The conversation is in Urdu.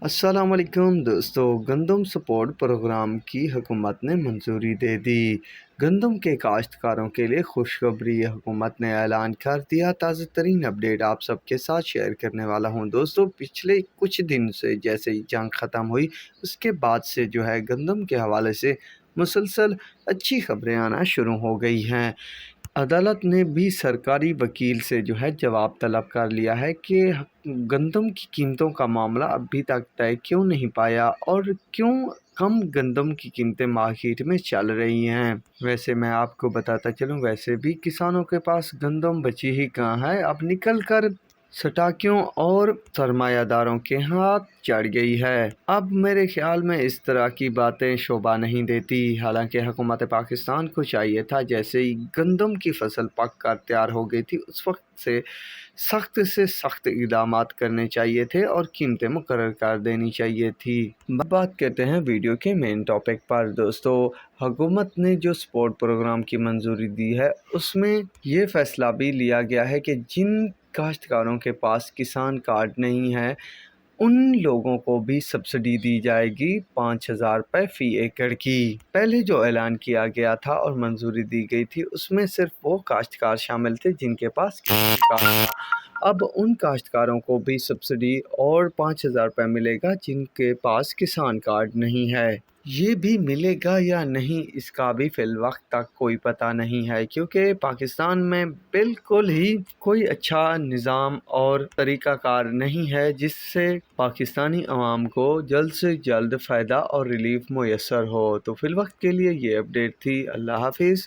السلام علیکم دوستو، گندم سپورٹ پروگرام کی حکومت نے منظوری دے دی۔ گندم کے کاشتکاروں کے لیے خوشخبری، حکومت نے اعلان کر دیا۔ تازہ ترین اپڈیٹ آپ سب کے ساتھ شیئر کرنے والا ہوں۔ دوستو، پچھلے کچھ دن سے جیسے ہی جنگ ختم ہوئی اس کے بعد سے گندم کے حوالے سے مسلسل اچھی خبریں آنا شروع ہو گئی ہیں۔ عدالت نے بھی سرکاری وکیل سے جواب طلب کر لیا ہے کہ گندم کی قیمتوں کا معاملہ ابھی تک طے کیوں نہیں پایا اور کیوں کم گندم کی قیمتیں مارکیٹ میں چل رہی ہیں۔ ویسے میں آپ کو بتاتا چلوں، ویسے بھی کسانوں کے پاس گندم بچی ہی کہاں ہے، اب نکل کر سٹاکیوں اور سرمایہ داروں کے ہاتھ چڑھ گئی ہے۔ اب میرے خیال میں اس طرح کی باتیں شوبھا نہیں دیتی۔ حالانکہ حکومت پاکستان کو چاہیے تھا جیسے ہی گندم کی فصل پک کر تیار ہو گئی تھی اس وقت سے سخت اقدامات کرنے چاہیے تھے اور قیمتیں مقرر کر دینی چاہیے تھی۔ بات کرتے ہیں ویڈیو کے مین ٹاپک پر۔ دوستو، حکومت نے جو سپورٹ پروگرام کی منظوری دی ہے اس میں یہ فیصلہ بھی لیا گیا ہے کہ جن کاشتکاروں کے پاس کسان کارڈ نہیں ہے ان لوگوں کو بھی سبسڈی دی جائے گی 5,000 روپے فی ایکڑ کی۔ پہلے جو اعلان کیا گیا تھا اور منظوری دی گئی تھی اس میں صرف وہ کاشتکار شامل تھے جن کے پاس کسان کارڈ تھا۔ اب ان کاشتکاروں کو بھی سبسڈی اور 5,000 روپے ملے گا جن کے پاس کسان کارڈ نہیں ہے۔ یہ بھی ملے گا یا نہیں اس کا بھی فی الوقت تک کوئی پتہ نہیں ہے، کیونکہ پاکستان میں بالکل ہی کوئی اچھا نظام اور طریقہ کار نہیں ہے جس سے پاکستانی عوام کو جلد سے جلد فائدہ اور ریلیف میسر ہو۔ تو فی الوقت کے لیے یہ اپڈیٹ تھی۔ اللہ حافظ۔